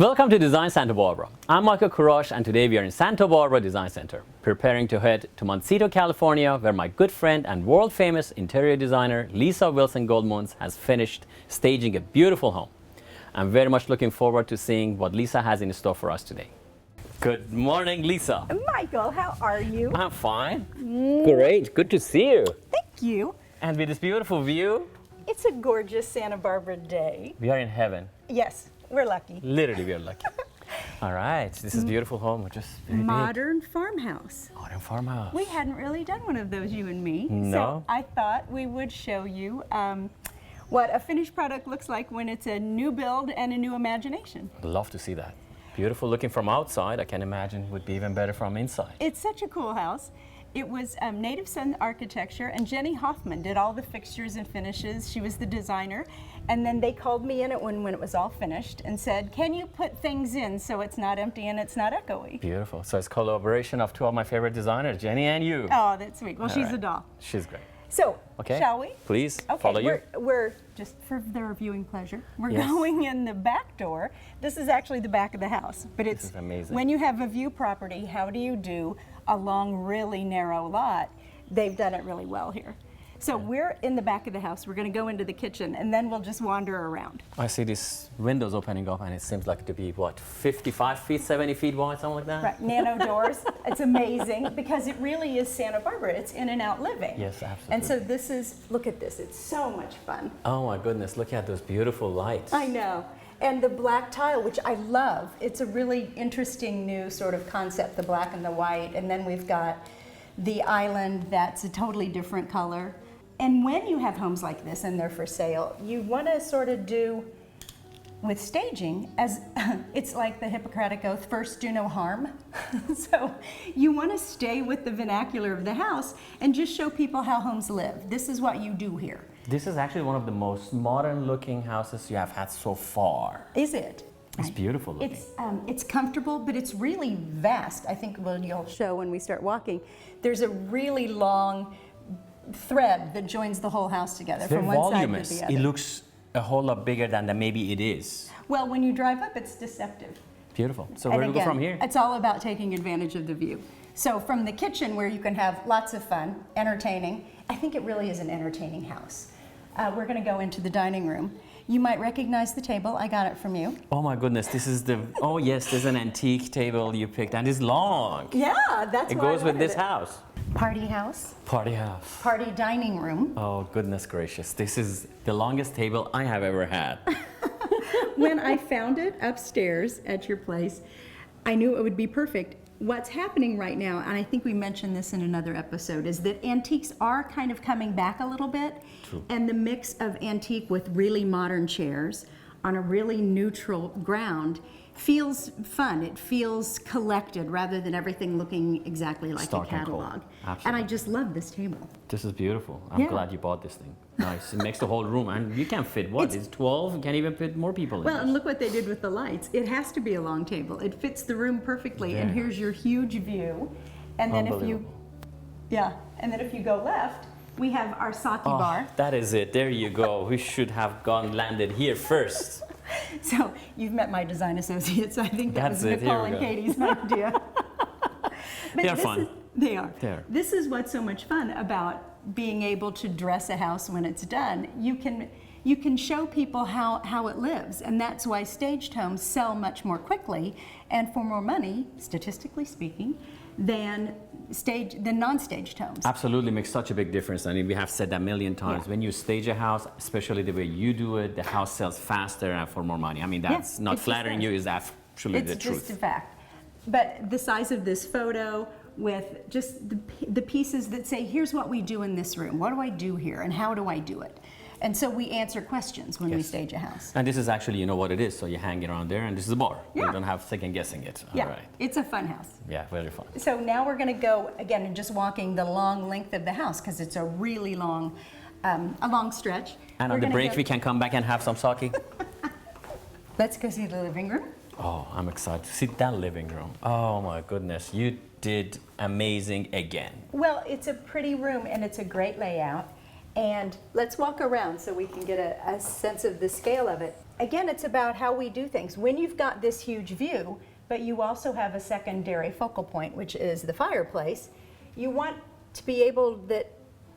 Welcome to Design Santa Barbara. I'm Michael Kurash, and today we are in Santa Barbara Design Center, preparing to head to Montecito, California, where my good friend and world-famous interior designer Leesa Wilson Goldmuntz has finished staging a beautiful home. I'm very much looking forward to seeing what Leesa has in store for us today. Good morning, Leesa. Michael, how are you? I'm fine. Great. Good to see you. Thank you. And with this beautiful view, It's a gorgeous Santa Barbara day. we are in heaven. Yes, we're lucky. Literally, we are lucky. All right. This is a beautiful home, which is very big. Modern farmhouse. Modern farmhouse. We hadn't really done one of those, you and me. No. So I thought we would show you what a finished product looks like when it's a new build and a new imagination. I'd love to see that. Beautiful looking from outside. I can imagine would be even better from inside. It's such a cool house. It was Native Son architecture, and Jenny Hoffman did all the fixtures and finishes. She was the designer. And then they called me in when it was all finished and said, can you put things in so it's not empty and it's not echoey? Beautiful. So it's collaboration of two of my favorite designers, Jenny and you. Oh, that's sweet. Well, All she's right. a doll. She's great. So, Okay. shall we? Please, Okay, follow you. we're just for their viewing pleasure. We're Yes. going in the back door. This is actually the back of the house, but it's is amazing. when you have a view property, how do you do a long, really narrow lot? They've done it really well here. So we're in the back of the house. We're going to go into the kitchen, and then we'll just wander around. I see these windows opening up, and it seems like to be, what, 55 feet, 70 feet wide, something like that? Right, nano doors. It's amazing because it really is Santa Barbara. It's in and out living. Yes, absolutely. And so this is, look at this. It's so much fun. Oh my goodness, look at those beautiful lights. I know. And the black tile, which I love. It's a really interesting new sort of concept, the black and the white. And then we've got the island that's a totally different color. And when you have homes like this and they're for sale, you want to sort of do with staging, as it's like the Hippocratic Oath, first do no harm. So you want to stay with the vernacular of the house and just show people how homes live. This is what you do here. This is actually one of the most modern looking houses you have had so far. Is it? It's beautiful looking. It's comfortable, but it's really vast. I think you'll show when we start walking. There's a really long thread that joins the whole house together It's very from one side voluminous. to the other. It looks a whole lot bigger than maybe it is. Well, when you drive up, it's deceptive. Beautiful. So And where do we go again, from here? It's all about taking advantage of the view. So from the kitchen, where you can have lots of fun, entertaining, I think it really is an entertaining house. We're going to go into the dining room. You might recognize the table. I got it from you. Oh my goodness, this is the, oh yes, there's an antique table you picked, and it's long. Yeah, that's It why I goes with wanted this it. house. Party house, Party house. party dining room. Oh goodness gracious, this is the longest table I have ever had. When I found it upstairs at your place, I knew it would be perfect. What's happening right now, and I think we mentioned this in another episode, is that antiques are kind of coming back a little bit. True. And the mix of antique with really modern chairs on a really neutral ground feels fun. It feels collected rather than everything looking exactly like Stark a and cold. catalog. Absolutely. And I just love this table. This is beautiful. I'm Yeah. glad you bought this thing. Nice. It makes the whole room, and you can fit, what, it's 12? You can't even fit more people in Well, this. and look what they did with the lights. It has to be a long table. It fits the room perfectly. And Very here's your huge view. And then if you, Unbelievable. yeah, and then if you go left, we have our sake Oh, bar. that is it. There you go. We should have landed here first. So you've met my design associates. I think that That's was it. Here Nicole we and go. Katie's idea. But They are this fun. They are. They are. This is what's so much fun about being able to dress a house when it's done. You can show people how it lives, and that's why staged homes sell much more quickly and for more money, statistically speaking, than non-staged homes. Absolutely makes such a big difference. I mean, we have said that a million times. Yeah. When you stage a house, especially the way you do it, the house sells faster and for more money. I mean, that's not it's just flattering that. you, is actually It's the truth. just a fact. But the size of this photo with just the pieces that say, here's what we do in this room. What do I do here and how do I do it? And so we answer questions when we Yes. stage a house. And this is actually, you know what it is, so you hang it around there, and this is a bar. Yeah. You don't have second guessing it. Yeah, All right. it's a fun house. Yeah, very fun. So now we're going to go again and just walking the long length of the house because it's a really long, a long stretch. And We're on the gonna break, go- we can come back and have some sake. Let's go see the living room. Oh, I'm excited to see that living room. Oh my goodness, you did amazing again. Well, it's a pretty room and it's a great layout. And let's walk around so we can get a sense of the scale of it. Again, it's about how we do things. When you've got this huge view, but you also have a secondary focal point, which is the fireplace, you want to be able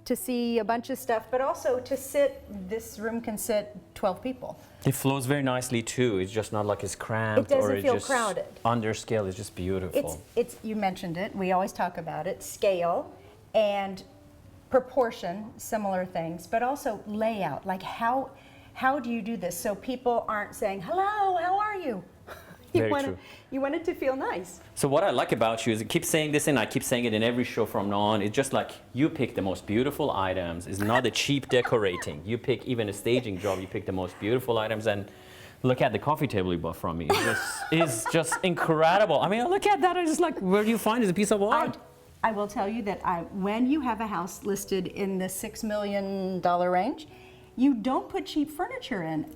to see a bunch of stuff, but also to sit. This room can sit 12 people. It flows very nicely too. It's just not like it's cramped It doesn't or it's feel just crowded. under scale. It's just beautiful. It's you mentioned it. We always talk about it. Scale and proportion, similar things, but also layout. Like how do you do this so people aren't saying, "Hello, how are you?" Very true. You want it to feel nice. So what I like about you is I keep saying this and I keep saying it in every show from now on. It's just like you pick the most beautiful items. It's not the cheap decorating. You pick even a staging job. You pick the most beautiful items. And look at the coffee table you bought from me. It's just incredible. I mean, look at that. I'm just like, where do you find it? It's a piece of art. I will tell you that when you have a house listed in the $6 million range, you don't put cheap furniture in.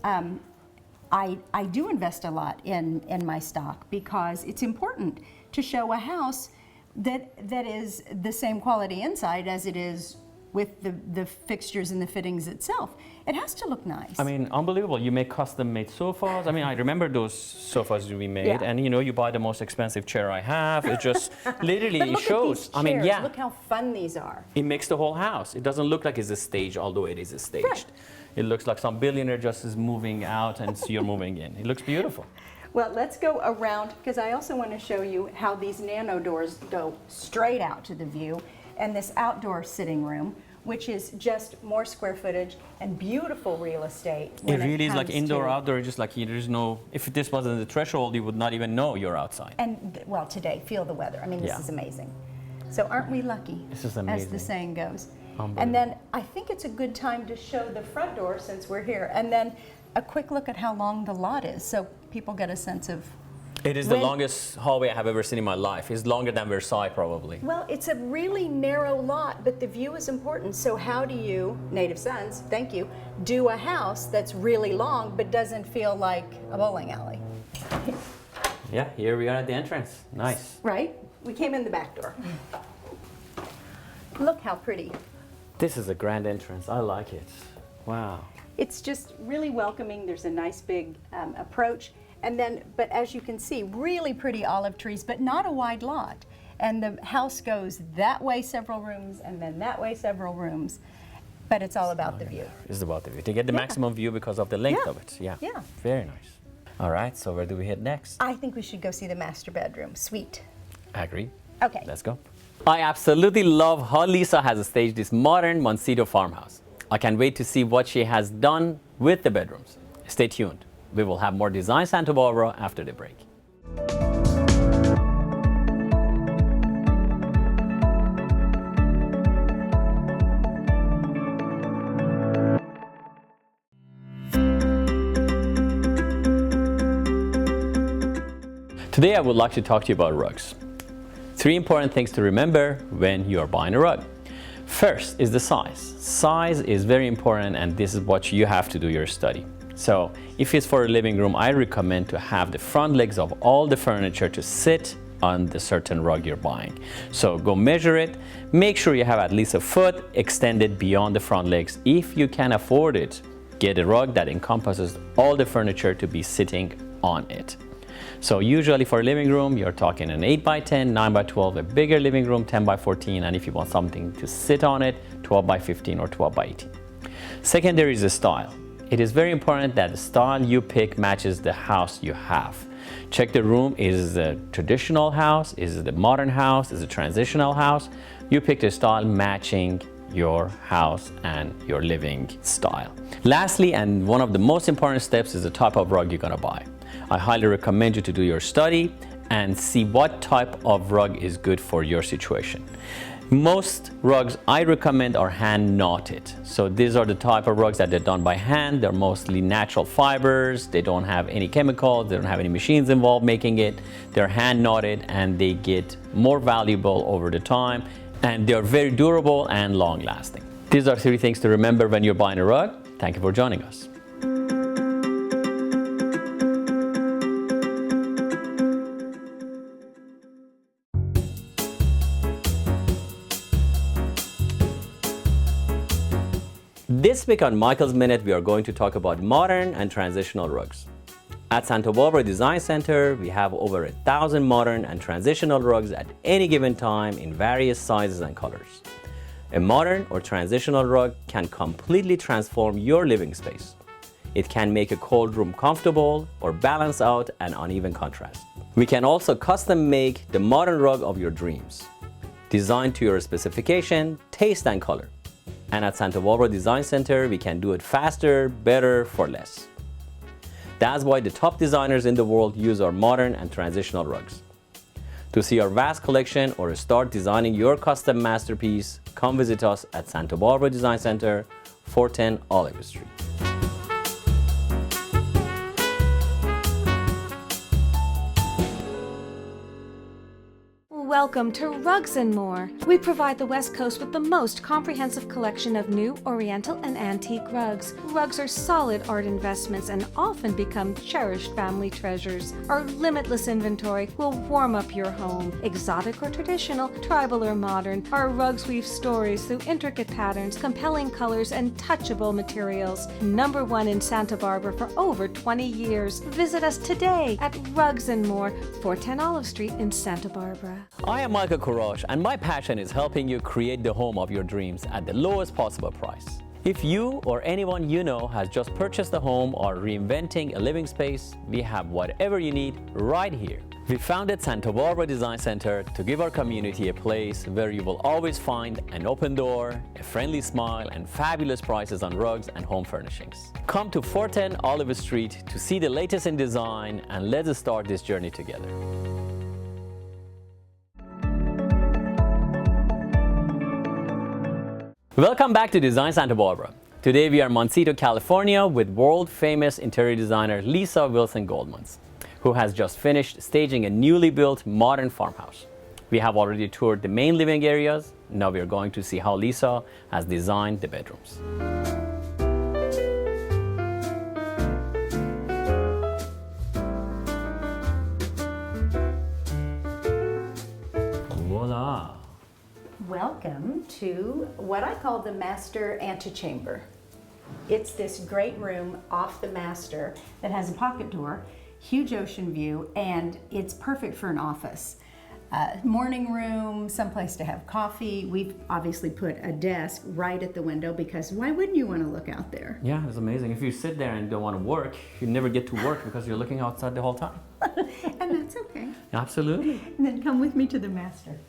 I do invest a lot in my stock because it's important to show a house that is the same quality inside as it is with the fixtures and the fittings itself. It has to look nice. I mean, unbelievable. You make custom-made sofas. I mean, I remember those sofas we made, Yeah. and you buy the most expensive chair I have. It just literally But it look shows. At these I mean, chairs. yeah. Look how fun these are. It makes the whole house. It doesn't look like it's a stage, although it is a staged. Right. It looks like some billionaire just is moving out and you're moving in. It looks beautiful. Well, let's go around because I also want to show you how these nano doors go straight out to the view, and this outdoor sitting room, which is just more square footage and beautiful real estate. It really is like comes indoor, to- outdoor, just like there's no, if this wasn't the threshold, you would not even know you're outside. And well, today, feel the weather. I mean, this Yeah. is amazing. So aren't we lucky? This is As amazing. the saying goes. Unbelievable. And then I think it's a good time to show the front door since we're here. And then a quick look at how long the lot is so people get a sense of. It is the When- longest hallway I have ever seen in my life. It's longer than Versailles, probably. Well, it's a really narrow lot, but the view is important. So how do you, Native Sons, thank you, do a house that's really long but doesn't feel like a bowling alley? Yeah, here we are at the entrance. Nice. Right? We came in the back door. Look how pretty. This is a grand entrance. I like it. Wow. It's just really welcoming. There's a nice big approach. And then, but as you can see, really pretty olive trees, but not a wide lot. And the house goes that way several rooms and then that way several rooms. But it's all about the view. It's about the view. To get the Yeah. maximum view because of the length Yeah. of it. Yeah. Yeah. Very nice. All right, so where do we head next? I think we should go see the master bedroom suite. I agree. Okay. Let's go. I absolutely love how Leesa has staged this modern Montecito farmhouse. I can't wait to see what she has done with the bedrooms. Stay tuned. We will have more Design Santa Barbara after the break. Today I would like to talk to you about rugs. 3 important things to remember when you are buying a rug. First is the size. Size is very important, and this is what you have to do your study. So if it's for a living room, I recommend to have the front legs of all the furniture to sit on the certain rug you're buying. So go measure it. Make sure you have at least a foot extended beyond the front legs. If you can afford it, get a rug that encompasses all the furniture to be sitting on it. So usually for a living room, you're talking an 8x10, 9x12, a bigger living room, 10x14, and if you want something to sit on it, 12x15 or 12x18. Second, there is the style. It is very important that the style you pick matches the house you have. Check the room. Is it a traditional house? Is it a modern house? Is it a transitional house? You pick the style matching your house and your living style. Lastly, and one of the most important steps, is the type of rug you're gonna buy. I highly recommend you to do your study and see what type of rug is good for your situation. Most rugs I recommend are hand knotted. So these are the type of rugs that they're done by hand. They're mostly natural fibers. They don't have any chemicals. They don't have any machines involved making it. They're hand knotted and they get more valuable over the time, and they're very durable and long lasting. These are 3 things to remember when you're buying a rug. Thank you for joining us. This week on Michael's Minute, we are going to talk about modern and transitional rugs. At Santa Barbara Design Center, we have over 1,000 modern and transitional rugs at any given time in various sizes and colors. A modern or transitional rug can completely transform your living space. It can make a cold room comfortable or balance out an uneven contrast. We can also custom make the modern rug of your dreams, designed to your specification, taste, and color. And at Santa Barbara Design Center, we can do it faster, better, for less. That's why the top designers in the world use our modern and transitional rugs. To see our vast collection or start designing your custom masterpiece, come visit us at Santa Barbara Design Center, 410 Olive Street. Welcome to Rugs & More. We provide the West Coast with the most comprehensive collection of new Oriental and antique rugs. Rugs are solid art investments and often become cherished family treasures. Our limitless inventory will warm up your home. Exotic or traditional, tribal or modern, our rugs weave stories through intricate patterns, compelling colors, and touchable materials. Number one in Santa Barbara for over 20 years. Visit us today at Rugs & More, 410 Olive Street in Santa Barbara. I am Michael Kurosh, and my passion is helping you create the home of your dreams at the lowest possible price. If you or anyone you know has just purchased a home or reinventing a living space, we have whatever you need right here. We founded Santa Barbara Design Center to give our community a place where you will always find an open door, a friendly smile, and fabulous prices on rugs and home furnishings. Come to 410 Olive Street to see the latest in design, and let's start this journey together. Welcome back to Design Santa Barbara. Today we are in Montecito, California with world-famous interior designer Leesa Wilson Goldmuntz, who has just finished staging a newly built modern farmhouse. We have already toured the main living areas. Now we are going to see how Leesa has designed the bedrooms. Voila! Welcome to what I call the master antechamber. It's this great room off the master that has a pocket door, huge ocean view, and it's perfect for an office. Morning room, someplace to have coffee. We've obviously put a desk right at the window because why wouldn't you want to look out there? Yeah, it's amazing. If you sit there and don't want to work, you never get to work because you're looking outside the whole time. And that's okay. Absolutely. And then come with me to the master.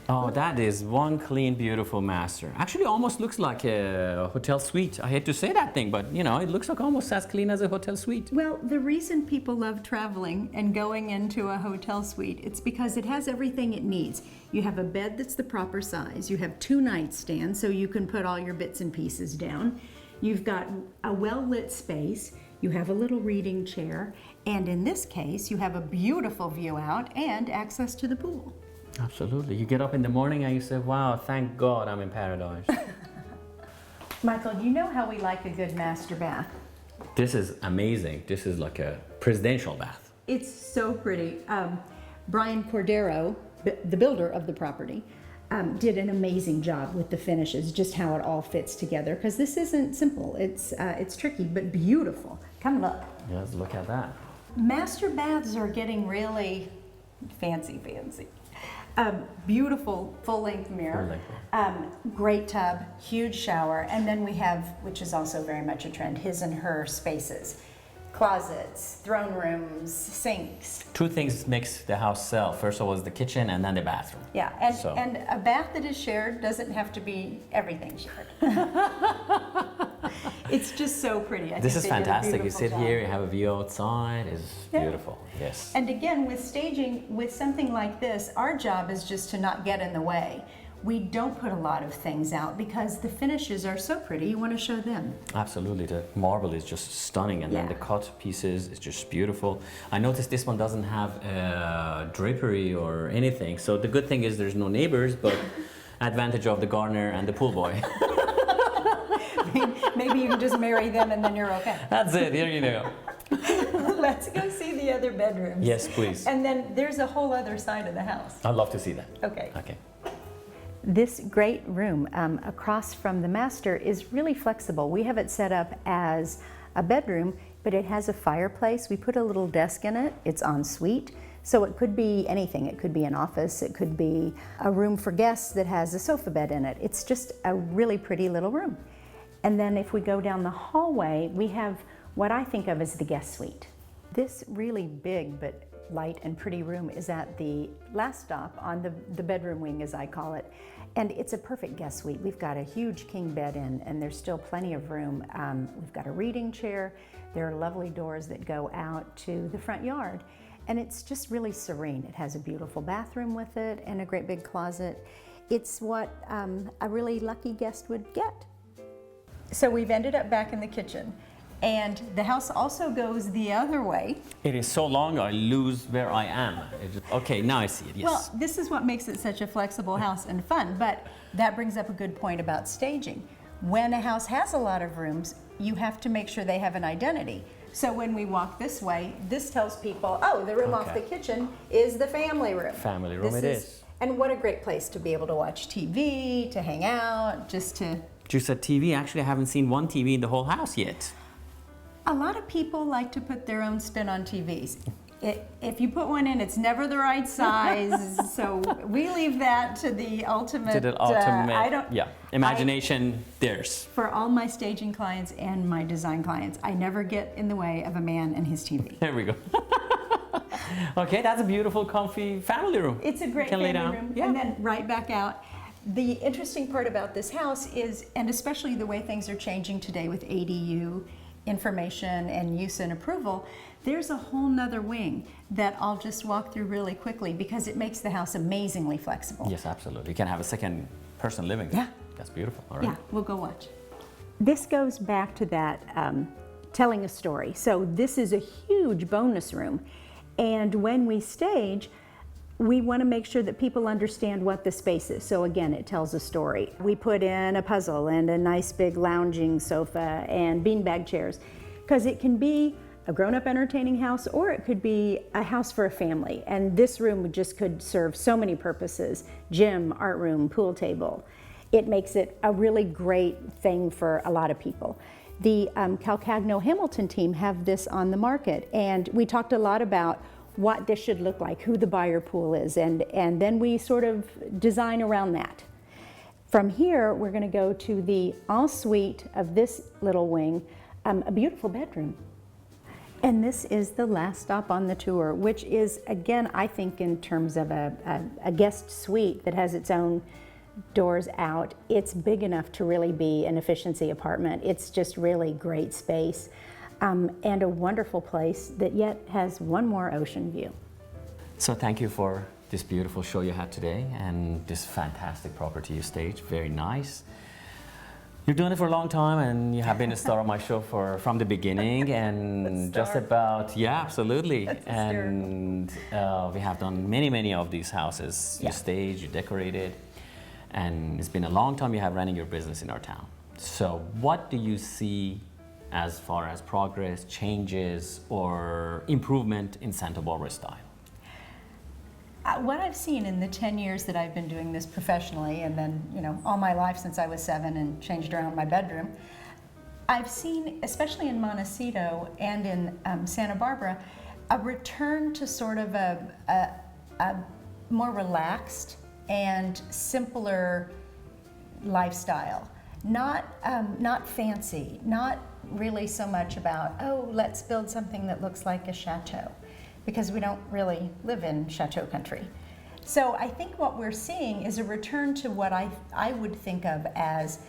Oh, that is one clean, beautiful master. Actually, almost looks like a hotel suite. I hate to say that thing, but you know, it looks like almost as clean as a hotel suite. Well, the reason people love traveling and going into a hotel suite, it's because it has everything it needs. You have a bed that's the proper size. You have 2 nightstands, so you can put all your bits and pieces down. You've got a well-lit space. You have a little reading chair. And in this case, you have a beautiful view out and access to the pool. Absolutely. You get up in the morning and you say, wow, thank God I'm in paradise. Michael, do you know how we like a good master bath? This is amazing. This is like a presidential bath. It's so pretty. Brian Cordero, the builder of the property, did an amazing job with the finishes, just how it all fits together, because this isn't simple. It's tricky, but beautiful. Come look. Yes, look at that. Master baths are getting really fancy. Beautiful full-length mirror, great tub, huge shower, and then we have, which is also very much a trend, his and her spaces. Closets, throne rooms, sinks. 2 things makes the house sell. First of all is the kitchen and then the bathroom. Yeah, and a bath that is shared doesn't have to be everything shared. It's just so pretty. This is fantastic. You sit here, you have a view outside. It's beautiful. Yes. And again, with staging, with something like this, our job is just to not get in the way. We don't put a lot of things out because the finishes are so pretty. You want to show them. Absolutely. The marble is just stunning, and then the cut pieces is just beautiful. I noticed this one doesn't have drapery or anything. So the good thing is there's no neighbors, but advantage of the gardener and the pool boy. Maybe you can just marry them and then you're okay. That's it. Here you go. Let's go see the other bedrooms. Yes, please. And then there's a whole other side of the house. I'd love to see that. Okay. Okay. This great room across from the master is really flexible. We have it set up as a bedroom, but it has a fireplace. We put a little desk in it. It's en suite, so it could be anything. It could be an office. It could be a room for guests that has a sofa bed in it. It's just a really pretty little room. And then if we go down the hallway, we have what I think of as the guest suite. This really big but light and pretty room is at the last stop on the bedroom wing, as I call it. And it's a perfect guest suite. We've got a huge king bed in, and there's still plenty of room. We've got a reading chair. There are lovely doors that go out to the front yard. And it's just really serene. It has a beautiful bathroom with it and a great big closet. It's what a really lucky guest would get. So we've ended up back in the kitchen. And the house also goes the other way. It is so long I lose where I am. Okay, now I see it, yes. Well, this is what makes it such a flexible house and fun, but that brings up a good point about staging. When a house has a lot of rooms, you have to make sure they have an identity. So when we walk this way, this tells people, oh, the room off the kitchen is the family room. Family room it is. And what a great place to be able to watch TV, to hang out, just to... You said TV. Actually, I haven't seen one TV in the whole house yet. A lot of people like to put their own spin on TVs. If you put one in, it's never the right size. So we leave that to the ultimate. Imagination. Theirs. For all my staging clients and my design clients, I never get in the way of a man and his TV. There we go. Okay, that's a beautiful, comfy family room. It's a great family room. Yeah. And then right back out. The interesting part about this house is, and especially the way things are changing today with ADU information and use and approval, there's a whole nother wing that I'll just walk through really quickly because it makes the house amazingly flexible. Yes, absolutely. You can have a second person living there. Yeah. That's beautiful. All right. Yeah, we'll go watch. This goes back to that telling a story. So this is a huge bonus room. And when we stage, we want to make sure that people understand what the space is. So again, it tells a story. We put in a puzzle and a nice big lounging sofa and beanbag chairs, because it can be a grown-up entertaining house or it could be a house for a family. And this room just could serve so many purposes: gym, art room, pool table. It makes it a really great thing for a lot of people. The Calcagno Hamilton team have this on the market, and we talked a lot about what this should look like, who the buyer pool is, and then we sort of design around that. From here, we're going to go to the ensuite of this little wing, a beautiful bedroom. And this is the last stop on the tour, which is, again, I think in terms of a guest suite that has its own doors out, it's big enough to really be an efficiency apartment. It's just really great space. And a wonderful place that yet has one more ocean view. So thank you for this beautiful show you had today and this fantastic property you staged. Very nice. You've done it for a long time, and you have been a star of my show from the beginning, and just about, yeah, absolutely. And we have done many of these houses. You staged, you decorated, and it's been a long time you have running your business in our town. So what do you see as far as progress, changes, or improvement in Santa Barbara style? What I've seen in the 10 years that I've been doing this professionally, and then, you know, all my life since I was 7 and changed around my bedroom, I've seen, especially in Montecito and in Santa Barbara, a return to sort of a more relaxed and simpler lifestyle. Not fancy, not really so much about, oh, let's build something that looks like a chateau, because we don't really live in chateau country. So I think what we're seeing is a return to what I would think of as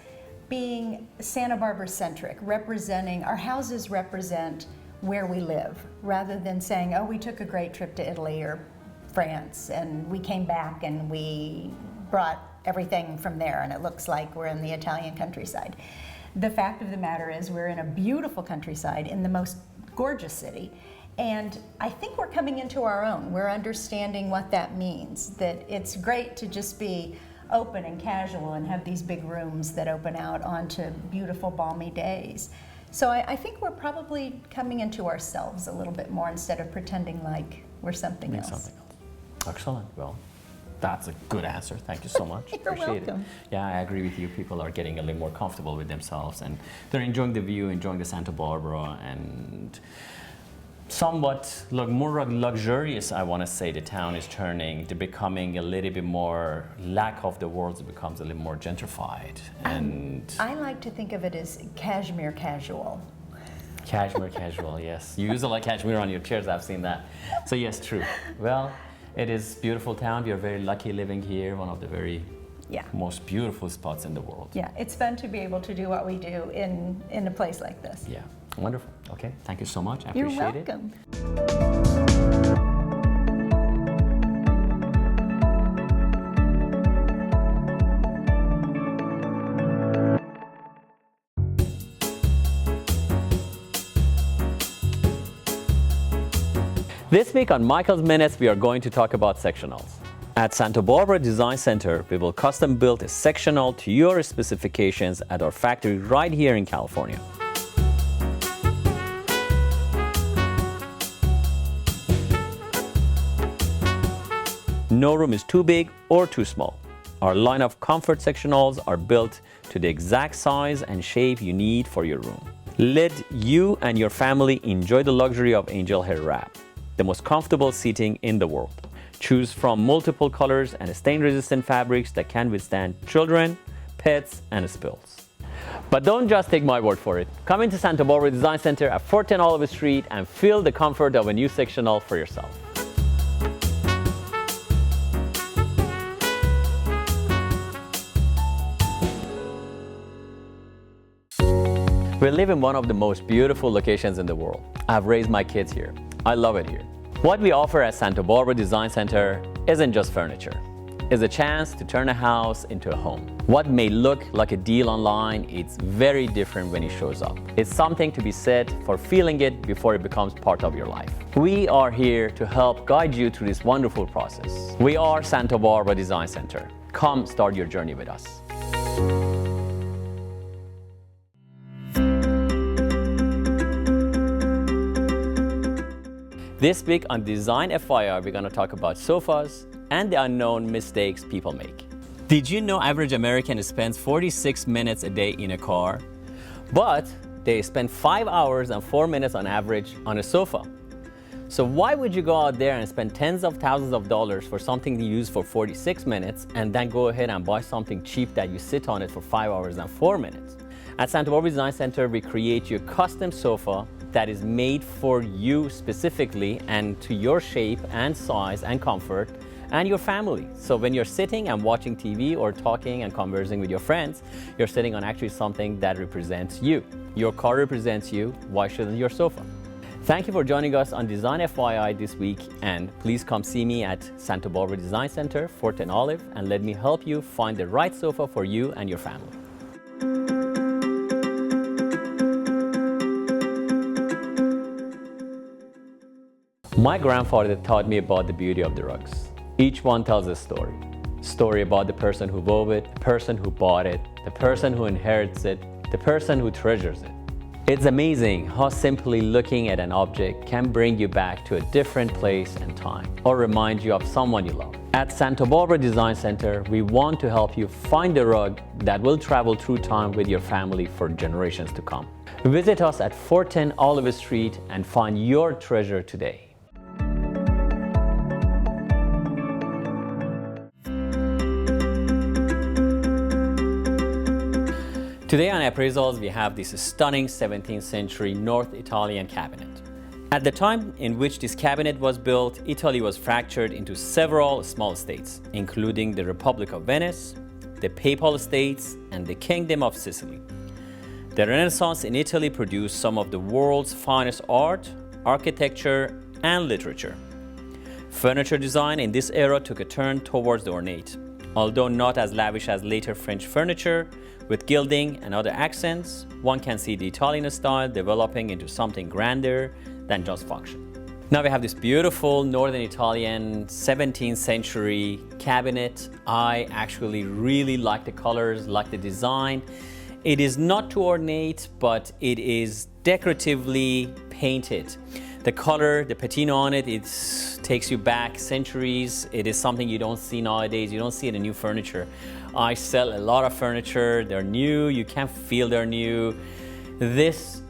being Santa Barbara centric, representing, our houses represent where we live, rather than saying, oh, we took a great trip to Italy or France and we came back and we brought everything from there and it looks like we're in the Italian countryside. The fact of the matter is we're in a beautiful countryside in the most gorgeous city, and I think we're coming into our own. We're understanding what that means, that it's great to just be open and casual and have these big rooms that open out onto beautiful balmy days. So I think we're probably coming into ourselves a little bit more instead of pretending like we're something else. Excellent. Well, That's a good answer. Thank you so much. You're Appreciate welcome. it. Yeah, I agree with you. People are getting a little more comfortable with themselves, and they're enjoying the view, enjoying the Santa Barbara, and somewhat more luxurious, I want to say. The town is turning, they're becoming a little bit more, lack of the words, it becomes a little more gentrified. And I like to think of it as cashmere casual. cashmere casual, yes. You use a lot of cashmere on your chairs, I've seen that. So yes, true. Well, it is a beautiful town. We are very lucky living here, one of the very most beautiful spots in the world. Yeah, it's fun to be able to do what we do in a place like this. Yeah, wonderful. Okay, thank you so much. I You're appreciate it. welcome. This week on Michael's Minutes, we are going to talk about sectionals. At Santa Barbara Design Center, we will custom build a sectional to your specifications at our factory right here in California. No room is too big or too small. Our line of comfort sectionals are built to the exact size and shape you need for your room. Let you and your family enjoy the luxury of angel hair wrap, the most comfortable seating in the world. Choose from multiple colors and stain-resistant fabrics that can withstand children, pets, and spills. But don't just take my word for it. Come into Santa Barbara Design Center at 410 Olive Street and feel the comfort of a new sectional for yourself. We live in one of the most beautiful locations in the world. I've raised my kids here. I love it here. What we offer at Santa Barbara Design Center isn't just furniture. It's a chance to turn a house into a home. What may look like a deal online, it's very different when it shows up. It's something to be said for feeling it before it becomes part of your life. We are here to help guide you through this wonderful process. We are Santa Barbara Design Center. Come start your journey with us. This week on Design FYI, we're going to talk about sofas and the unknown mistakes people make. Did you know average American spends 46 minutes a day in a car, but they spend 5 hours and 4 minutes on average on a sofa? So why would you go out there and spend tens of thousands of dollars for something you use for 46 minutes and then go ahead and buy something cheap that you sit on it for 5 hours and 4 minutes? At Santa Barbara Design Center, we create you a custom sofa that is made for you specifically and to your shape and size and comfort and your family. So when you're sitting and watching TV or talking and conversing with your friends, you're sitting on actually something that represents you. Your car represents you. Why shouldn't your sofa? Thank you for joining us on Design FYI this week, and please come see me at Santa Barbara Design Center, 410 Olive, and let me help you find the right sofa for you and your family. My grandfather taught me about the beauty of the rugs. Each one tells a story. Story about the person who wove it, the person who bought it, the person who inherits it, the person who treasures it. It's amazing how simply looking at an object can bring you back to a different place and time, or remind you of someone you love. At Santa Barbara Design Center, we want to help you find the rug that will travel through time with your family for generations to come. Visit us at 410 Olive Street and find your treasure today. Today on Appraisals, we have this stunning 17th century North Italian cabinet. At the time in which this cabinet was built, Italy was fractured into several small states, including the Republic of Venice, the Papal States, and the Kingdom of Sicily. The Renaissance in Italy produced some of the world's finest art, architecture, and literature. Furniture design in this era took a turn towards the ornate, although not as lavish as later French furniture. With gilding and other accents, one can see the Italian style developing into something grander than just function. Now we have this beautiful Northern Italian 17th century cabinet. I actually really like the colors, like the design. It is not too ornate, but it is decoratively painted. The color, the patina on it, it takes you back centuries. It is something you don't see nowadays. You don't see it in new furniture. I sell a lot of furniture. They're new. You can feel they're new. This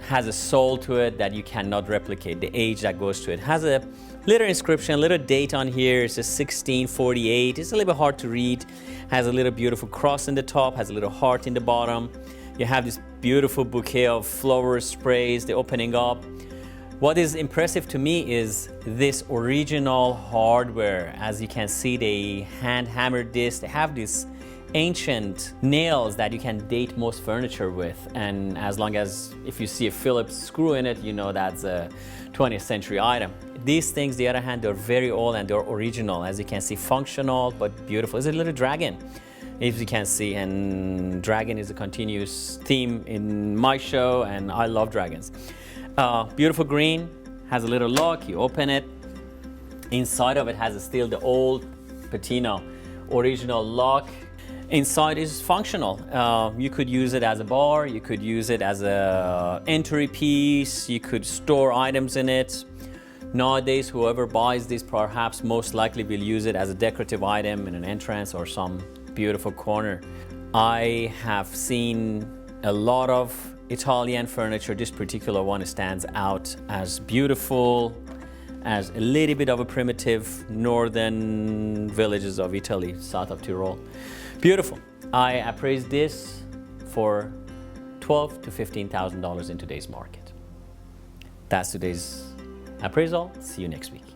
has a soul to it that you cannot replicate. The age that goes to it has a little inscription, a little date on here. It's a 1648. It's a little bit hard to read. Has a little beautiful cross in the top. Has a little heart in the bottom. You have this beautiful bouquet of flower sprays. The opening up. What is impressive to me is this original hardware. As you can see, they hand hammered this. They have these ancient nails that you can date most furniture with. And as long as if you see a Phillips screw in it, you know that's a 20th century item. These things, the other hand, they're very old and they're original. As you can see, functional but beautiful. It's a little dragon, if you can see, and dragon is a continuous theme in my show, and I love dragons. Beautiful green, has a little lock, you open it. Inside of it has still the old patina, original lock. Inside is functional. You could use it as a bar, you could use it as a entry piece, you could store items in it. Nowadays, whoever buys this perhaps most likely will use it as a decorative item in an entrance or some beautiful corner. I have seen a lot of Italian furniture. This particular one stands out as beautiful, as a little bit of a primitive northern villages of Italy, south of Tyrol. Beautiful. I appraise this for $12,000 to $15,000 in today's market. That's today's appraisal. See you next week.